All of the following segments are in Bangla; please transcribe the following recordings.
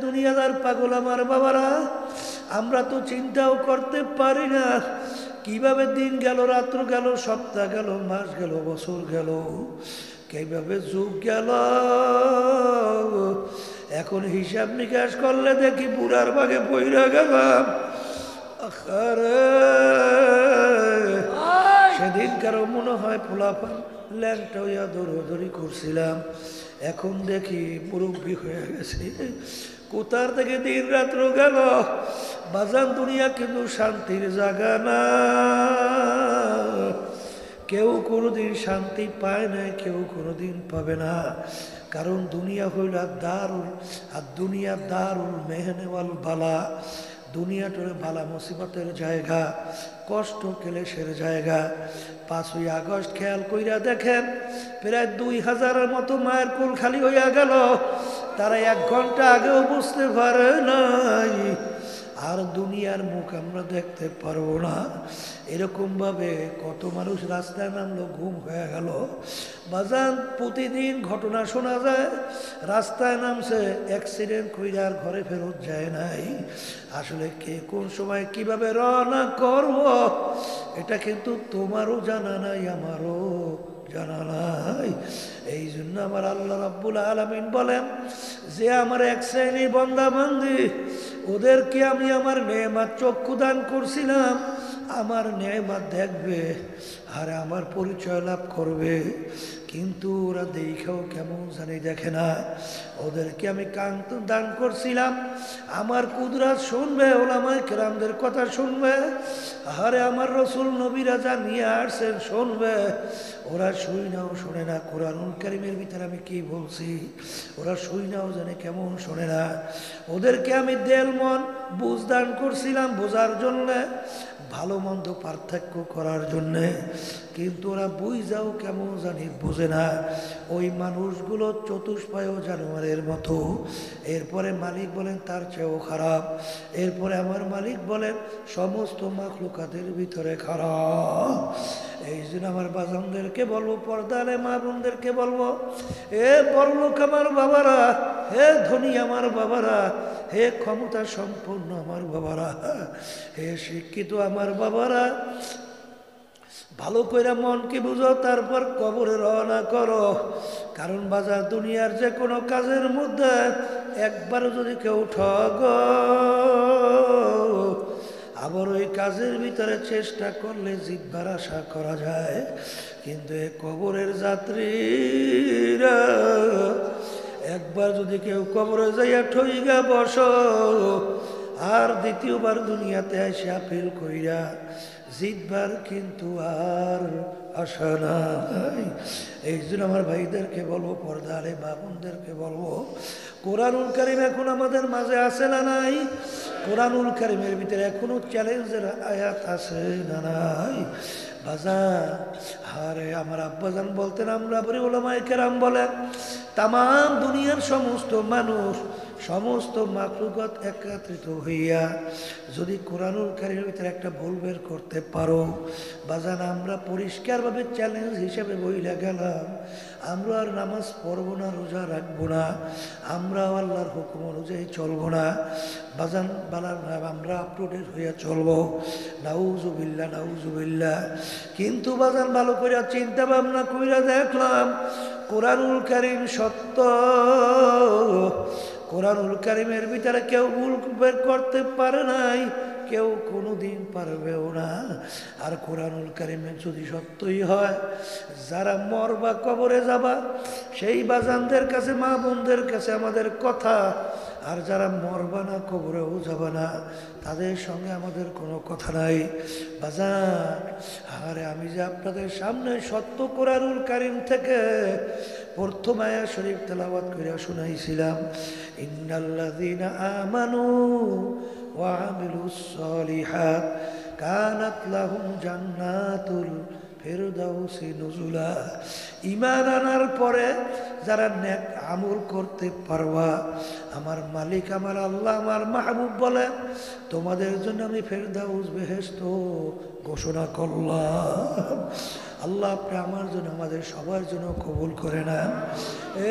দুনিয়াদার পাগল আমার বাবারা, আমরা তো চিন্তাও করতে পারি না কিভাবে দিন গেল, রাত্র গেল, সপ্তাহ গেল, মাস গেল, বছর গেল, কিভাবে যুগ গেল। এখন হিসাব নিকাশ করলে দেখি বুড়ার বাগে বইরা গেলাম। সেদিন কারো মনে হয় পোলাপান ল্যাংটা হইয়া দৌড়দৌড়ি করছিলাম, এখন দেখি মুরব্বী হয়ে গেছে। কোথার থেকে দিন রাত্র গেল। বাজান দুনিয়া কিন্তু শান্তির জায়গা না। কেউ কোনোদিন শান্তি পায় না, কেউ কোনোদিন পাবে না। কারণ দুনিয়া হইল দারুল, আর দুনিয়া দারুল মেহনেওয়াল বালা। দুনিয়াটার বালা মুসিবতের জায়গা, কষ্ট ক্লেশের জায়গা। 5ই আগস্ট খেয়াল কইরা দেখেন, প্রায় 2000-এর মতো মায়ের কোল খালি হইয়া গেল। তারা 1 ঘন্টা আগেও বুঝতে পারে নাই। আর দুনিয়ার মুখ আমরা দেখতে পারবো না। এরকমভাবে কত মানুষ রাস্তায় নামলো, ঘুম হয়ে গেল। বাজান প্রতিদিন ঘটনা শোনা যায়, রাস্তায় নামছে, অ্যাক্সিডেন্ট কইরা আর ঘরে ফেরত যায় নাই। আসলে কে কোন সময় কিভাবে রওনা করব এটা কিন্তু তোমারও জানা নাই, আমারও জানা নাই। এই জন্য আমার আল্লাহ রাব্বুল আলামিন বলেন যে আমার এক শ্রেণীর বান্দা বান্দি, ওদেরকে আমি আমার নেয়ামত চক্ষু দান করছিলাম, আমার নেয়ামত দেখবে আর আমার পরিচয় লাভ করবে। কিন্তু ওরা দেখাও কেমন জানি দেখে না। ওদেরকে আমি কান দান করছিলাম, আমার কুদরত শুনবে, ওলামায়ে কেরামদের কথা শুনবে, আরে আমার রসুল নবীরা যা নিয়ে আসছেন শুনবে। ওরা শুই নাও শোনে না কোরআনুল কারীমের ভিতরে আমি কি বলছি, ওরা শুই নাও জানে কেমন শোনে না। ওদেরকে আমি দেল মন বুঝ দান করছিলাম বোঝার জন্যে, ভালো মন্দ পার্থক্য করার জন্যে, কিন্তু ওরা বুঝাও কেমন জানি বোঝে না। ওই মানুষগুলো চতুষ্পায় জানোয়ারের মতো। এরপরে মালিক বলেন তার চেয়েও খারাপ। এরপরে আমার মালিক বলেন সমস্ত মাখলুকাতের ভিতরে খারাপ। এই জন্য আমার বাজানদেরকে বলবো, পর্দারে মা বোনদেরকে বলবো, হে বড়লোক আমার বাবারা, হে ধনী আমার বাবারা, হে ক্ষমতা সম্পন্ন আমার বাবারা, হে শিক্ষিত আমার বাবারা, ভালো করে মনকে বুঝো, তারপর কবরে রওনা করো। কারণ বাজার দুনিয়ার যে কোনো কাজের মধ্যে একবার যদি কেউ ঠগ, আবার ওই কাজের ভিতরে চেষ্টা করলে জিতবার আশা করা যায়। কিন্তু এই কবরের যাত্রীরা একবার যদি কেউ কবরে যাইয়া ঠইগা বস, আর দ্বিতীয়বার দুনিয়াতে এসে আপিল কইরা জিতবার কিন্তু আর আশা নাই। এই জন্য আমার ভাইদেরকে বলবো, পর্দারে মা বোনদেরকে বলবো, কোরআনুল কারীম এখন আমাদের মাঝে আছে না নাই? কোরআনুল কারীমের ভিতরে এখনো চ্যালেঞ্জের আয়াত আছে না নাই? বাজান, আরে আমার আব্বাজান বলতেন, আমরা বলি ওলামায়ে কেরাম বলেন, তাম দুনিয়ার সমস্ত মানুষ, সমস্ত মাখলুকাত একত্রিত হইয়া যদি কোরআনুল কারীমের ভিতরে একটা ভুল বের করতে পারো, বাজান আমরা পরিষ্কারভাবে চ্যালেঞ্জ হিসেবে বইলা গেলাম, আমরা আর নামাজ পড়বো না, রোজা রাখবো না, আমরা আল্লাহর হুকুম অনুযায়ী চলবো না। বাজান বালার আমরা আপলোডেড হইয়া চলবো। নাউজুবিল্লাহ, নাউজুবিল্লাহ। কিন্তু বাজান ভালো করে চিন্তা ভাবনা কইরা দেখলাম, কোরআনুল কারীম সত্য। কোরআনুল কারীমের ভিতরে কেউ ভুল বের করতে পারে নাই, কেউ কোনোদিন পারবেও না। আর কোরআনুল কারীমে যদি সত্যই হয়, যারা মরবা কবরে যাবা, সেই বাজানদের কাছে মা বোনদের কাছে আমাদের কথা, আর যারা মরবা না কবরেও যাবা না, তাদের সঙ্গে আমাদের কোনো কথা নাই। বাজান, আরে আমি যে আপনাদের সামনে সত্য কোরআনুল কারীম থেকে প্রথম আয়াত শরীফ তেলাওয়াত করে শুনাইছিলাম, ইন্নাল্লাযীনা আমানু ওয়া আমিলুস সালিহাত কানাত লাহুম জান্নাতুল ফিরদাউসি নুজুলা। ঈমান আনার পরে যারা নেক আমল করতে পারবা, আমার মালিক, আমার আল্লাহ, আমার মাহবুব বলে, তোমাদের জন্য আমি ফেরদাউস বেহেশত ঘোষণা করলাম। আল্লাহ আপনি আমার জন্য, আমাদের সবার জন্য কবুল করে নেন।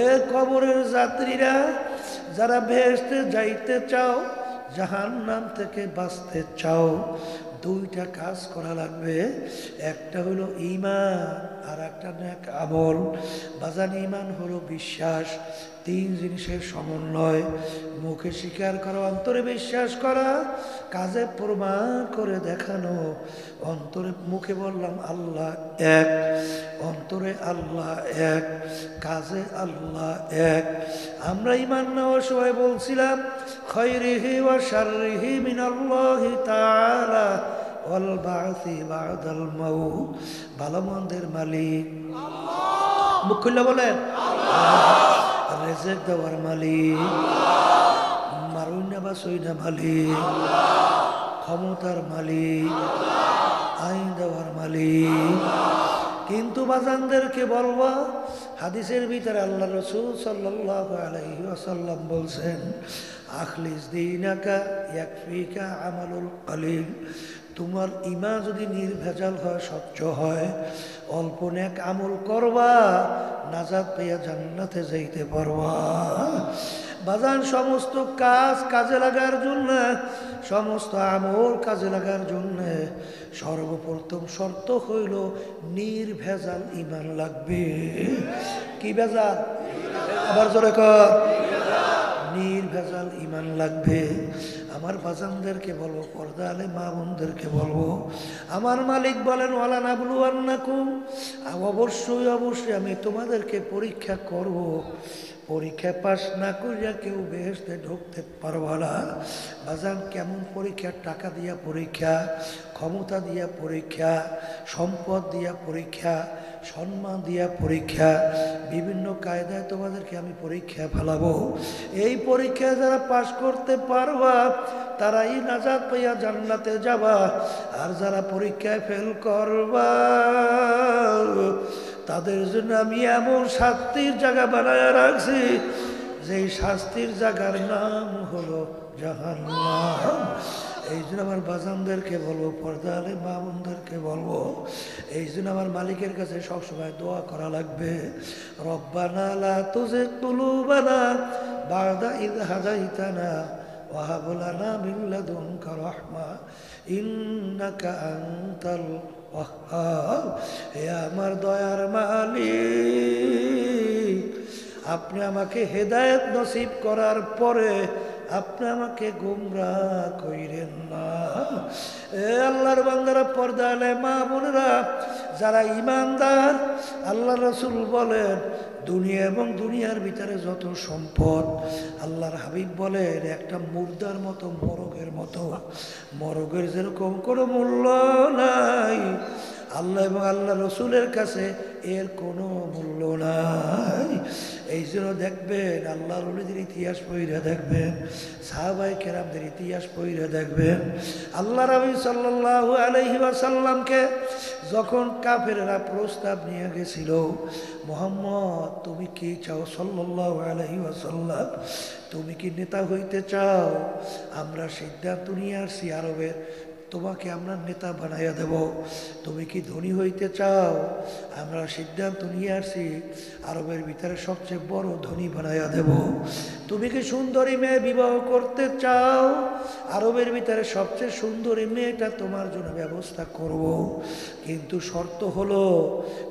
এ কবরের যাত্রীরা, যারা বেহেশতে যাইতে চাও, জাহান্নাম থেকে বাঁচতে চাও, দুইটা কাজ করা লাগবে। একটা হলো ঈমান, আর একটা নেক আমল। বাজান, ঈমান হলো বিশ্বাস, তিন জিনিসের সমন্বয়। মুখে স্বীকার করা, অন্তরে বিশ্বাস করা, কাজে প্রমাণ করে দেখানো। অন্তরে মুখে বললাম আল্লাহ এক, অন্তরে আল্লাহ এক, কাজে আল্লাহ এক। আমরা ঈমান নেওয়ার সময় বলছিলাম খায়রিহি ওয়া শাররিহি মিনাল্লাহি তাআলা ওয়াল বা'সি বা'দাল মাউত। ভালো মন্দের মালিক আল্লাহ। মুখ খুলে বলেন আল্লাহ। রিজিক দেওয়ার মালিক আল্লাহ। মারুইনা বাসুইনা মালিক আল্লাহ। ক্ষমতার মালিক আল্লাহ। আইন দেওয়ার মালিক আল্লাহ। কিন্তু বাজানদেরকে বলবা, হাদিসের ভিতরে আল্লাহ রাসূল সাল্লাল্লাহু আলাইহি ওয়াসাল্লাম বলছেন, আখলিস দীনাকা ইয়াকফিকা আমালুল কলিল। তোমার ঈমান যদি নির্ভেজাল হয়, স্বচ্ছ হয়, অল্প নেক আমল করবা, নাজাত পেয়ে জান্নাতে যাইতে পারবা। বাজান, সমস্ত কাজ কাজে লাগার জন্য, সমস্ত আমল কাজে লাগার জন্য সর্বপ্রথম শর্ত হইল নির্ভেজাল ঈমান লাগবে। কি ভেজাল? আবার জোরে কর, নির্ভেজাল ঈমান লাগবে। আমার বাজানদেরকে বলবো, পর্দা আলে মা বোনদেরকে বলবো, আমার মালিক বলেন ওয়ালা নাবলুয়ান্নাকুম, অবশ্যই অবশ্যই আমি তোমাদেরকে পরীক্ষা করব। পরীক্ষা পাস না করিয়া কেউ বেহেশতে ঢুকতে পারবা না। বাজান, কেমন পরীক্ষা? টাকা দিয়া পরীক্ষা, ক্ষমতা দিয়া পরীক্ষা, সম্পদ দিয়া পরীক্ষা, সম্মান দিয়া পরীক্ষা, বিভিন্ন কায়দায় তোমাদেরকে আমি পরীক্ষা ফেলাবো। এই পরীক্ষায় যারা পাশ করতে পারবা তারাই নাজাত পাইয়া জান্নাতে যাবা। আর যারা পরীক্ষায় ফেল করবা তাদের জন্য আমি এমন শাস্তির জায়গা বানায় রাখছি, যেই শাস্তির জায়গার নাম হলো জাহান্নাম। এই জন্য আমার বাজানদেরকে বলবো, পর্দা আলে মা বোনদেরকে বলবো, এই জন্য আমার মালিকের কাছে সবসময় দোয়া করা লাগবে। রব্বানা লা তুজিগ কুলুবানা বা'দা ইয হাদাইতানা ওয়া হাব লানা মিন লাদুনকা রাহমা ইন্নাকা আনতাল ওয়াহ্হাব। হে আমার দয়ার মালিক, আপনি আমাকে হেদায়েত নসিব করার পরে আপনি আমাকে গোমরাহ কইরেন না। এ আল্লাহর বান্দারা, পর্দা আলে মা বোনেরা, যারা ঈমানদার, আল্লাহ রাসূল বলেন দুনিয়া এবং দুনিয়ার ভিতরে যত সম্পদ, আল্লাহর হাবিব বলেন একটা মুর্দার মতো, মরগের মতো। মরগের যেরকম কোনো মূল্য নাই, আল্লাহ এবং আল্লাহ রসুলের কাছে এর কোনো মূল্য নাই। এই জন্য দেখবেন আল্লাহর ওলিদের ইতিহাস পড়ে দেখবেন, সাহাবায়ে কেরামদের ইতিহাস পড়ে দেখবেন, আল্লাহ নবী সাল্লাল্লাহু আলাইহি ওয়াসাল্লামকে যখন কাফেররা প্রস্তাব নিয়ে গেছিল, মুহাম্মদ তুমি কি চাও সাল্লাল্লাহু আলাইহি ওয়াসাল্লাম, তুমি কি নেতা হইতে চাও? আমরা সিদ্ধান্ত নিয়ে আসছি আরবের, তোমাকে আমরা নেতা বানাইয়া দেব। তুমি কি ধনী হইতে চাও? আমরা সিদ্ধান্ত নিয়ে আসছি আরবের ভিতরে সবচেয়ে বড় ধনী বানাইয়া দেব। তুমি কি সুন্দরী মেয়ে বিবাহ করতে চাও? আরবের ভিতরে সবচেয়ে সুন্দরী মেয়েটা তোমার জন্য ব্যবস্থা করব। কিন্তু শর্ত হলো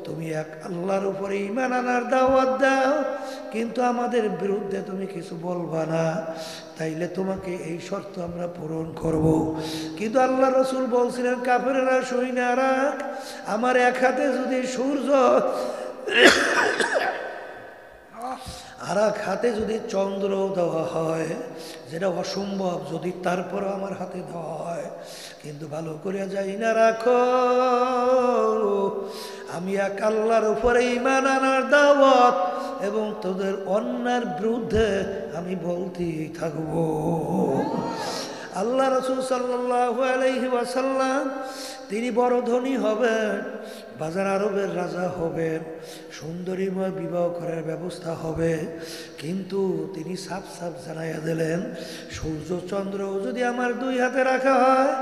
তুমি এক আল্লাহর উপরে ঈমান আনার দাওয়াত দাও, কিন্তু আমাদের বিরুদ্ধে তুমি কিছু বলবা না, তাইলে তোমাকে এই শর্ত আমরা পূরণ করব। কিন্তু আল্লাহ রসুল বলছিলেন, কাফেরেরা শুইনা রাখ, আমার এক হাতে যদি সূর্য আর এক হাতে যদি চন্দ্র দেওয়া হয়, যেটা অসম্ভব, যদি তারপরও আমার হাতে দেওয়া হয়, কিন্তু ভালো করে যাই না রাখো, আমি এক আল্লাহর উপরে ঈমান আনার দাওয়াত এবং তোদের অন্যায়ের বিরুদ্ধে আমি বলতেই থাকবো। আল্লাহ রাসূল সাল্লাল্লাহু আলাইহি ওয়াসাল্লাম তিনি বড় ধনী হবেন, বাজার আরবের রাজা হবেন, সুন্দরীময় বিবাহ করার ব্যবস্থা হবে, কিন্তু তিনি সাফ সাফ জানাইয়া দিলেন, সূর্য চন্দ্র যদি আমার দুই হাতে রাখা হয়,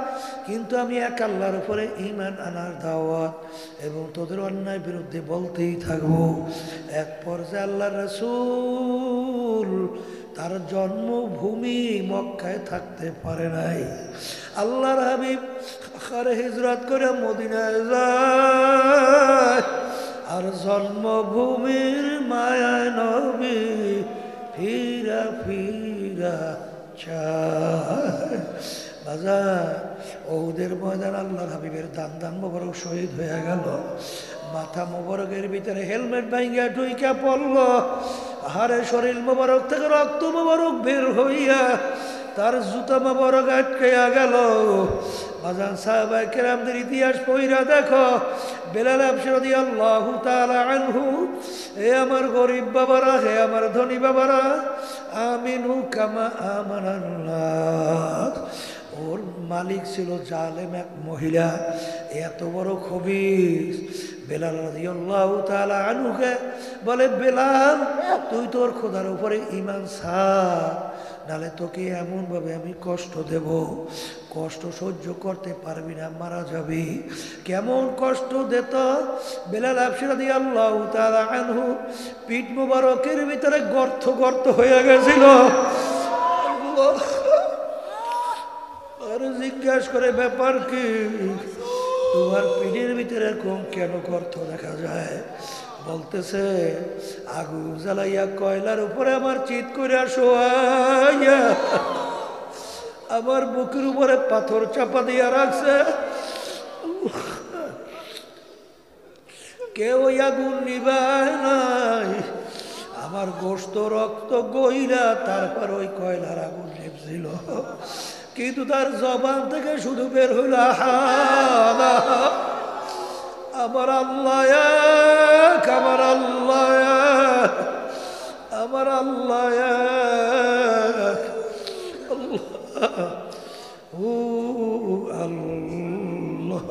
কিন্তু আমি এক আল্লাহর উপরে ঈমান আনার দাওয়াত এবং তোদের অন্যায় বিরুদ্ধে বলতেই থাকবো। এক পর্যায়ে আল্লাহ রাসূল তার জন্মভূমি মক্কায় থাকতে পারে নাই। আল্লাহর হাবিব আখারে হিজরত করে মদিনায় যায়, আর জন্মভূমির মায়ায় নবী ফিরা ফিরা চায়। বাজার ওদের ময়দান আল্লাহর হাবিবের দান মোবারক শহীদ হয়ে গেল। মাথা মোবারকের ভিতরে হেলমেট ভাঙ্গা ঢুইকা পড়ল, হারে শরীর মোবারক থেকে রক্ত মোবারক বের হইয়া তার জুতা মোবারক আটকাইয়া গেল। বাজান সাহাবায়ে কেরামদের ইতিহাস পড়িয়া দেখো, বেলাল হাবশী রাদিয়াল্লাহু তাআলা আনহু, হে আমার গরিব বাবারা, হে আমার ধনী বাবারা, আমিনু কামা আমানান নাস। ওর মালিক ছিল জালেম এক মহিলা, এত বড় খবিস। বেলাল রাদিয়াল্লাহু তাআলা আনহুকে বলে, বেলাল তুই তোর খোদার উপরে ঈমান ছাড়, নালে তোকে এমনভাবে আমি কষ্ট দেব, কষ্ট সহ্য করতে পারবি না, মারা যাবি। কেমন কষ্ট দিত বেলাল হাবশী রাদিয়াল্লাহু তাআলা আনহু, পিঠ মোবারকের ভিতরে গর্ত গর্ত হয়ে গেছিল। আর জিজ্ঞাসা করে, ব্যাপার কি, তোমার পিঠের ভিতরে এরকম কেন গর্ত দেখা যায়? বলতেছে, আগুন জ্বালাইয়া কয়লার উপরে আমার চিৎ করে শোয়াইয়া আমার বুকের উপরে পাথর চাপা দিয়া রাখছে, কেউ আগুন নিবায় নাই। আমার গোশত রক্ত গইলা তারপর ওই কয়লার আগুন নিভছিল, কিন্তু তার জবান থেকে শুধু বের হইল আমার আল্লাহ এক, আমার আল্লাহ এক, আমার আল্লাহ এক, আল্লাহ।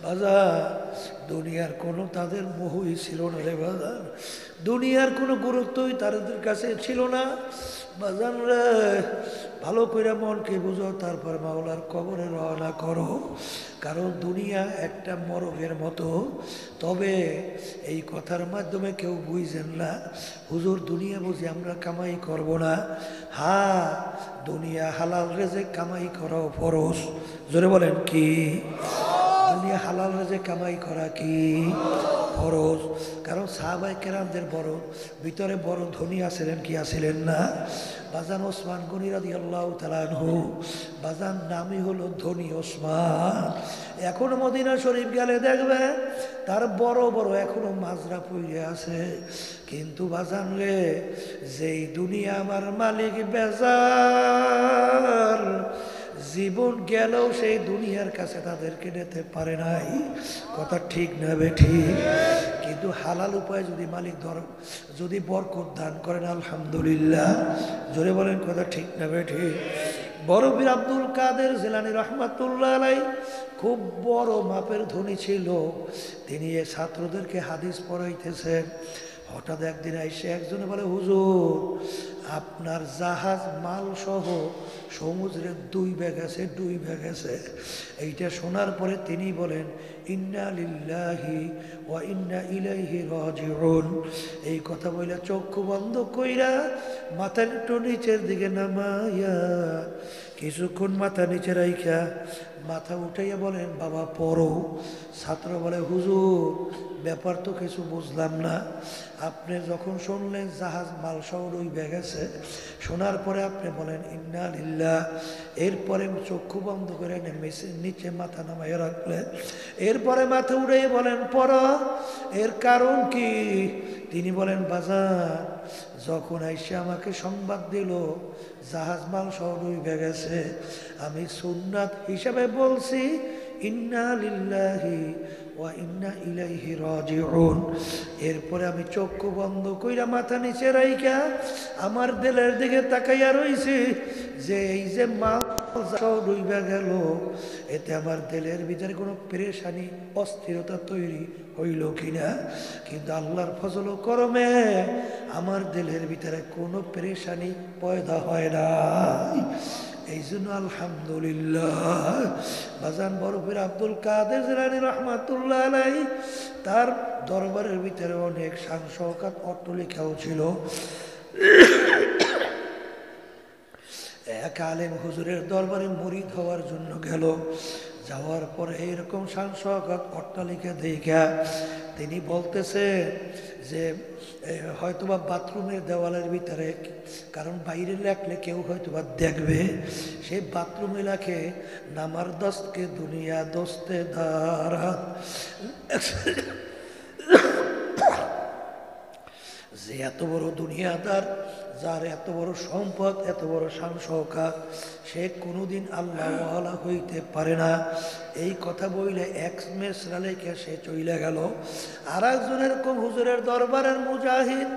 বাজার দুনিয়ার কোনো তাদের মোহই ছিল না রে বাজার, দুনিয়ার কোনো গুরুত্বই তাদের কাছে ছিল না। বাজান রে, ভালো করে মনকে বুঝো, তারপর মাওলার কবরে রওনা করো। কারণ দুনিয়া একটা মরগের মতো। তবে এই কথার মাধ্যমে কেউ বুঝেন না, হুজুর দুনিয়া বুঝি আমরা কামাই করব না। হ্যাঁ, দুনিয়া হালাল রেজেক কামাই করাও ফরজ। জোরে বলেন কি? দুনিয়া হালাল রেজেক কামাই করা কি ফরজ? কারণ সাহাবায়ে কেরামদের বড় ভিতরে বড় ধনী আছিলেন কি আছিলেন না? বাজান ওসমান গনি রাদিয়াল্লাহু তাআলা আনহু, বাজান নামই হলো ধনী ওসমান। এখনো মদিনা শরীফ গেলে দেখবে তার বড় বড় এখনো মাজরা পড়ে আছে। কিন্তু বাজান রে, যেই দুনিয়া আমার মালিক বেজার, জীবন গেলেও সেই দুনিয়ার কাছে তাদেরকে নিতে পারে নাই। কথা ঠিক না বেঠিক? কিন্তু হালাল উপায় যদি মালিক যদি বরকত দান করেন, আলহামদুলিল্লাহ। জোরে বলেন কথা ঠিক না বেঠিক? বড় পীর আব্দুল কাদের জিলানী রাহমাতুল্লাহ আলাইহি খুব বড় মাপের ধনী ছিল। তিনি এ ছাত্রদেরকে হাদিস পড়াইতেছেন। হঠাৎ একদিন এসে একজনে বলে, হুজুর আপনার জাহাজ মাল সহ সমুদ্রে ডুইবে গেছে। এইটা শোনার পরে তিনি বলেন, ইন্না লিল্লাহি ওয়া ইন্না ইলাইহি রাজিউন। এই কথা বলে চক্ষু বন্ধ কইরা মাথা একটু নিচের দিকে নামাইয়া কিছুক্ষণ মাথা নিচে রাইখা মাথা উঠাইয়া বলেন, বাবা পড়ো। ছাত্র বলে, হুজুর ব্যাপার তো কিছু বুঝলাম না। আপনি যখন শুনলেন জাহাজ মাল সহ ডুইবে গেছে, শোনার পরে আপনি বলেন ইন্না লিল্লাহ, এরপরে চক্ষু বন্ধ করে নিচে মাথা নামাইয়া রাখলেন, এরপরে মাথা উড়াইয়া বলেন পড়ো। এর কারণ কি? তিনি বলেন, বাজার যখন আইসা আমাকে সংবাদ দিল জাহাজ মাল সহ ডুইবে গেছে, আমি সুন্নাত হিসাবে বলছি ইন্না লিল্লাহি ওয়া ইন্না ইলাইহি রাজিউন। এরপরে আমি চক্ষু বন্ধ কইরা মাথা নিচে রাইখা আমার দিলের দিকে তাকাইয়া রইছি যে এই যে মাল ডুইবা গেল, এতে আমার দিলের ভিতরে কোনো পেরেশানি অস্থিরতা তৈরি হইল কিনা। কিন্তু আল্লাহর ফজল ও করমে আমার দিলের ভিতরে কোনো পেরেশানি পয়দা হয় না। এই জন্য আলহামদুলিল্লাহ। বাজান বড় পীর আব্দুল কাদের জিলানী রাহমাতুল্লাহ আলাইহি, তার দরবারের ভিতরে অনেক শান শওকত অট্টালিকাও ছিল। এক আলেম হুজুরের দরবারে মুরিদ হওয়ার জন্য গেল। যাওয়ার পরে এইরকম শান শওকত অট্টালিকা দেখা তিনি বলতেছে যে হয়তোবা বাথরুমের দেওয়ালের ভিতরে, কারণ বাইরে লেখলে কেউ হয়তোবা দেখবে, সেই বাথরুমে লেখে নামার দোস্তকে দুনিয়া দোস্তে দারা। যে এত বড় দুনিয়াদার, যার এত বড় সম্পদ, এত বড় শান শওকত, সে কোনোদিন আল্লাহওয়ালা হইতে পারে না। এই কথা বইলে এক মেসরা লেখে সে চইলে গেল। আর একজনের হুজুরের দরবারের মুজাহিদ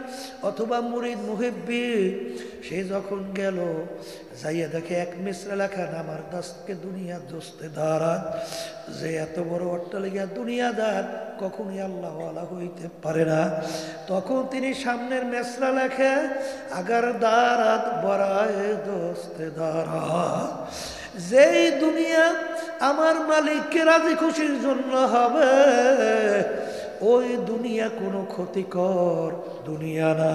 অথবা মুরিদ মুহিব্বি, সে যখন গেল যাইয়া দেখে এক মিসরা লেখা নামার দাসকে দুনিয়া দোস্তে দারাত। যে এত বড় অট্টালিকা দুনিয়াদার কখনই আল্লাহওয়ালা হইতে পারে না। তখন তিনি সামনের মেসরা লেখে আগার দারাত বড়ায় দোস্তে দারাত। যেই দুনিয়া আমার মালিককে রাজি খুশির জন্য হবে, ওই দুনিয়া কোনো ক্ষতিকর দুনিয়া না।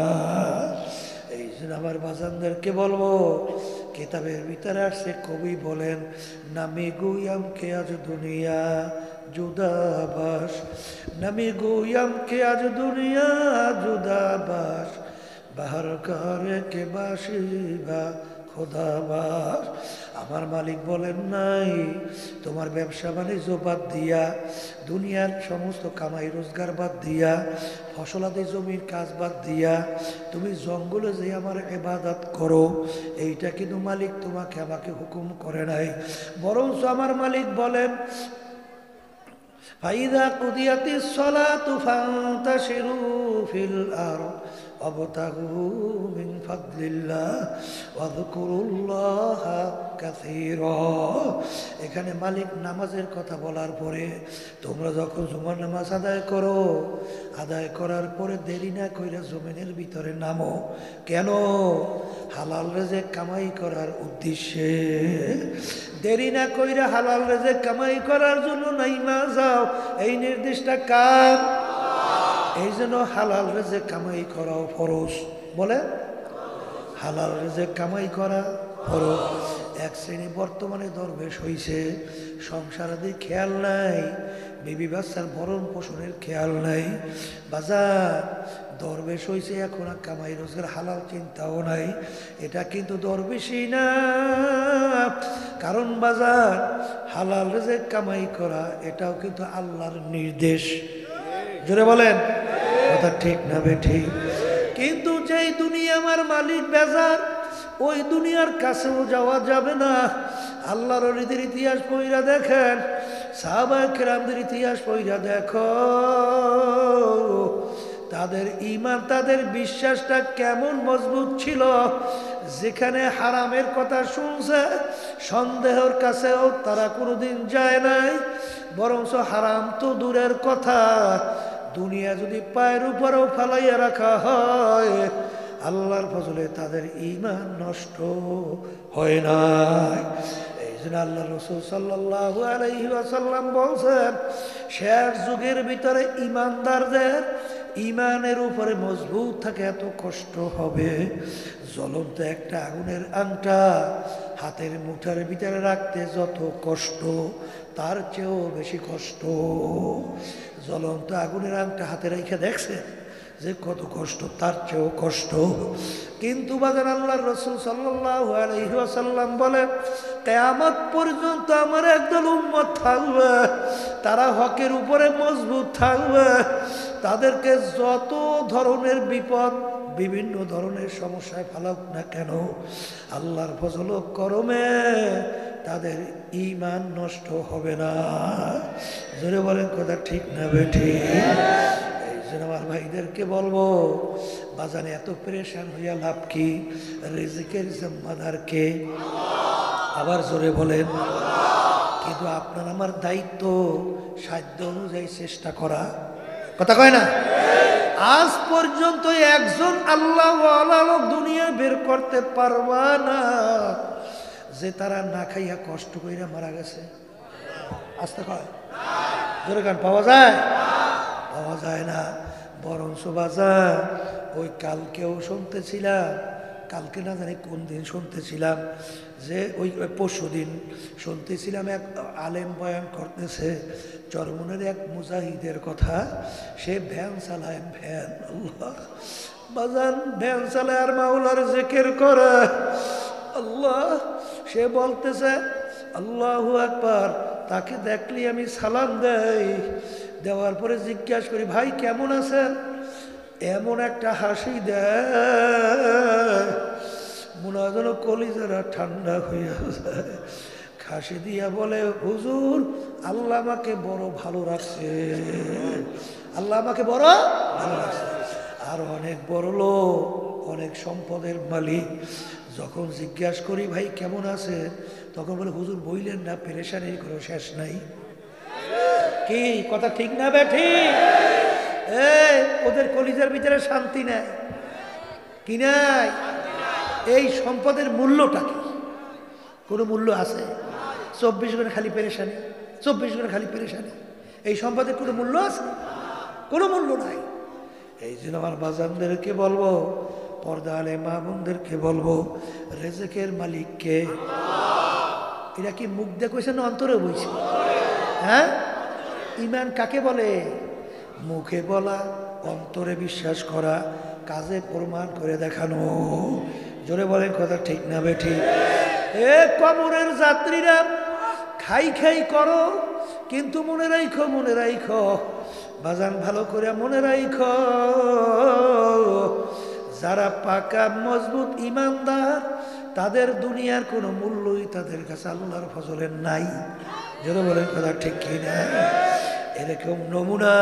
এই জন্য আমার বাজানদেরকে বলবো, কিতাবের ভিতরে আসছে, কবি বলেন নামি গুয়াম কে আজ দুনিয়া জুদাবাস, নামি গুয়াম কে আজ দুনিয়া জুদাবাস, বাহার কারে কে বাসিবা খোদাবাস। আমার মালিক বলেন নাই তোমার ব্যবসা বাণিজ্য বাদ দিয়া, দুনিয়ার সমস্ত কামাই রোজগার বাদ দিয়া, ফসলাদি জমির কাজ বাদ দিয়া তুমি জঙ্গলে যে আমার ইবাদত করো, এইটা কিন্তু মালিক তোমাকে আমাকে হুকুম করে নাই। বরঞ্চ আমার মালিক বলেন ফাইদা কুদিয়াতিস সালাতু ফান্তাশিরু ফিল আরদ ওয়াবতাগু মিন ফাদলিল্লাহ ওয়াযকুরুল্লাহা কাসীরা। এখানে মালিক নামাজের কথা বলার পরে তোমরা যখন জুমার নামাজ আদায় করো, আদায় করার পরে দেরি না কইরা জমিনের ভিতরে নামো। কেন? হালাল রিজিক কামাই করার উদ্দেশ্যে। দেরি না কইরা হালাল রিজিক কামাই করার জন্য নাইমা যাও, এই নির্দিষ্ট কার? এই জন্য হালাল রিজিক কামাই করাও ফরজ। বলে হালাল রিজিক কামাই করা ফরজ। এক শ্রেণী বর্তমানে দরবেশ হইছে, সংসারাদি খেয়াল নাই, বিবি বাচ্চার ভরণ পোষণের খেয়াল নাই। বাজার দরবেশ হইছে, এখন আর কামাই রোজগার হালাল চিন্তাও নাই। এটা কিন্তু দরবেশই না। কারণ বাজার হালাল রিজিক কামাই করা এটাও কিন্তু আল্লাহর নির্দেশ। জোরে বলেন কথা ঠিক না বেঠিক? কিন্তু যেই দুনিয়া আমার মালিক বেজার, ওই দুনিয়ার কাছেও যাওয়া যাবে না। আল্লাহর ওলিদের ইতিহাস পড়িয়া দেখেন, সাহাবায়ে কেরামদের ইতিহাস পড়িয়া দেখো, তাদের ঈমান, তাদের বিশ্বাসটা কেমন মজবুত ছিল। যেখানে হারামের কথা শুনছে, সন্দেহের কাছেও তারা কোনোদিন যায় নাই। বরঞ্চ হারাম তো দূরের কথা, দুনিয়া যদি পায়ের উপরেও ফালাইয়া রাখা হয়, আল্লাহর ফজলে তাদের ঈমান নষ্ট হয় নাই। এই জন্য আল্লাহ রাসূল সাল্লাল্লাহু আলাইহি ওয়াসাল্লাম বলছেন, শেষ যুগের ভিতরে ঈমানদারদের ঈমানের উপরে মজবুত থাকে এত কষ্ট হবে, জ্বলন্ত একটা আগুনের আংটা হাতের মুঠার ভিতরে রাখতে যত কষ্ট, তার চেয়েও বেশি কষ্ট। জ্বলন্ত আগুনের আংটা হাতে রেখে দেখছে যে কত কষ্ট, তার চেয়েও কষ্ট। কিন্তু বাজার আল্লাহর রাসূল সাল্লাল্লাহু আলাইহি ওয়াসাল্লাম বলেন, কিয়ামত পর্যন্ত আমার একদল উম্মত থাকবে, তারা হকের উপরে মজবুত থাকবে। তাদেরকে যত ধরনের বিপদ, বিভিন্ন ধরনের সমস্যায় ফেলাক না কেন, আল্লাহর ফজল ও করমে তাদের ঈমান নষ্ট হবে না। জোরে বলেন কথা ঠিক না বেঠিক? এই জন্য আমার ভাইদেরকে বলবো, বাজানে এত পেরেশান হইয়া লাভ কি? রিজিকের জিম্মাদার কে? আবার জোরে বলেন। কিন্তু আপনার আমার দায়িত্ব সাধ্য অনুযায়ী চেষ্টা করা। কথা কয় না? আজ পর্যন্ত একজন আল্লাহওয়ালা লোক দুনিয়া বের করতে পারবা না যে তারা না খাইয়া কষ্ট কইরা মারা গেছে। আস্তে কয়, জোরে গান পাওয়া যায়? পাওয়া যায় না। বরঞ্চ বাজার ওই কালকেও শুনতেছিলাম, কালকে না জানি কোন দিন শুনতেছিলাম যে ওই পরশু দিন শুনতেছিলাম এক আলেম বয়ান করতেছে চরমনের এক মুজাহিদের কথা। সে ভ্যান চালায়, ভ্যান, আল্লাহ বাজান, ভ্যান চালায় আর মাওলার জিকির করে। আল্লাহ, সে বলতেছে আল্লাহু আকবার। তাকে দেখলি আমি সালাম দেই, দেওয়ার পরে জিজ্ঞাসা করি ভাই কেমন আছেন, এমন একটা হাসি দেয় মনে হয় যেন কলিজারা ঠান্ডা হইয়া যায়। হাসি দিয়া বলে হুজুর আল্লাহ আমাকে বড় ভালো রাখছে, আল্লাহ আমাকে বড় ভালো রাখছে। আর অনেক বড় লোক, অনেক সম্পদের মালিক। যখন জিজ্ঞাসা করি ভাই কেমন আছে, তখন বলে হুজুর বইলেন না, পেরেশানির কোনো শেষ নাই। কি কথা ঠিক না বেঠি? ওদের কলিজার ভিতরে শান্তি নাই, কি নাই? এই সম্পদের মূল্যটা কি? কোনো মূল্য আছে? 24 ঘন্টা খালি পেরেশানি, 24 ঘন্টা খালি পেরেশানি। এই সম্পদের কোনো মূল্য আছে? কোনো মূল্য নাই। এই জন্য আমার বাজানদেরকে বলবো, পর্দা আলে মা বোনদেরকে বলবো, রেজেকের মালিককে। এরা কি মুখ দিয়ে কইছে না অন্তরে বইছে? হ্যাঁ, ঈমান কাকে বলে? মুখে বলা, অন্তরে বিশ্বাস করা, কাজে প্রমাণ করে দেখানো। জোরে বলেন কথা ঠিক না বেঠি? এ কবরের যাত্রীরা, খাই খাই করো কিন্তু মনে রাখো, মনে রাখো বাজান, ভালো করে মনে রাখো, যারা পাকা মজবুত ইমানদার তাদের দুনিয়ার কোনো মূল্যই তাদের কাছে আল্লাহর ফজলের নাই। জোরে বলেন কথা ঠিক কি না? এরকম নমুনা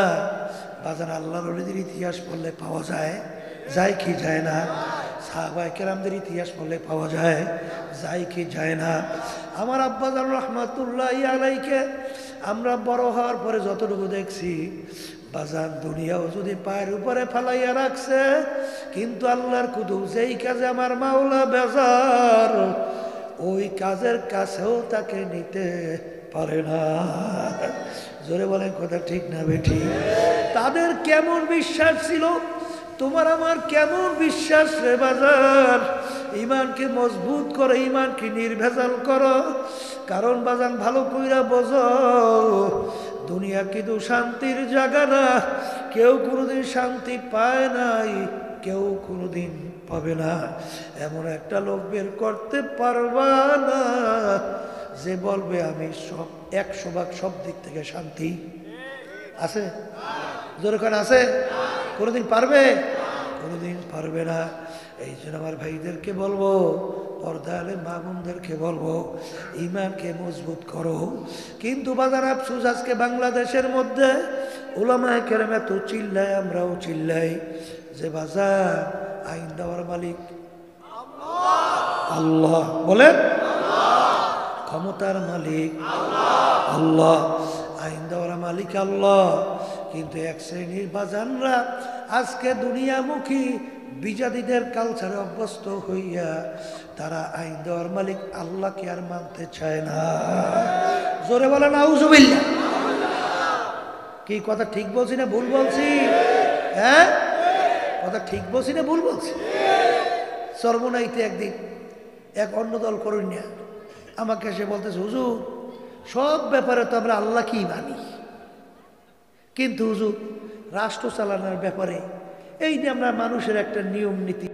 বাজান আল্লাহর ওলিদের ইতিহাস পড়লে পাওয়া যায়, যায় কি যায় না? সাহাবায়ে কেরামদের ইতিহাস পড়লে পাওয়া যায়, যায় কি যায় না? আমার আব্বাজান রহমাতুল্লাহি আলাইকে আমরা বড় হওয়ার পরে যতটুকু দেখছি, বাজান দুনিয়াও যদি পায়ের উপরে ফালাইয়া রাখছে, কিন্তু আল্লাহর কুদুম যেই কাজে আমার মাওলা বেজার, ওই কাজের কাছেও তাকে নিতে পারে না। জোরে বলেন কথা ঠিক না বেঠি? তাদের কেমন বিশ্বাস ছিল, তোমার আমার কেমন বিশ্বাস রে বাজান? ইমানকে মজবুত করো, ইমানকে নির্ভেজাল করো। কারণ বাজান ভালো কইরা বোঝো, দুনিয়া কিন্তু শান্তির জায়গা না। কেউ কোনোদিন শান্তি পায় নাই, কেউ কোনোদিন পাবে না। এমন একটা লোক বের করতে পারবা না যে বলবে আমি সব 100 ভাগ সব দিক থেকে শান্তি আছে। যেরকম আছে, কোনোদিন পারবে? কোনোদিন পারবে না। এই জন্য আমার ভাইদেরকে বলবো, পর্দা আলে মা বোনদেরকে বলবো, ইমানকে মজবুত করো। কিন্তু বাজার আফসোস, আজকে বাংলাদেশের মধ্যে উলামায়ে কেরাম এত চিল্লায়, আমরাও চিল্লাই যে বাজার আইন দেওয়ার মালিক আল্লাহ। বলেন ক্ষমতার মালিক আল্লাহ, আইন দেওয়ার মালিক আল্লাহ। কিন্তু এক শ্রেণীর বাজানরা আজকে দুনিয়ামুখী বিজাতিদের কালচারে অভ্যস্ত হইয়া তারা আইন দেওয়ার মালিক আল্লাহকে আর মানতে চায় না। জোরে বলেন আউযুবিল্লাহ। কি কথা ঠিক বলছি না ভুল বলছি? হ্যাঁ, কথা ঠিক বলছি না ভুল বলছি? সর্বনাইতে একদিন এক অন্য দল করুন না আমাকে এসে বলতেছে, হুজুর সব ব্যাপারে তো আমরা আল্লাহকেই মানি, কিন্তু হুজুর রাষ্ট্র চালানোর ব্যাপারে এই যে আমরা মানুষের একটা নিয়ম নীতি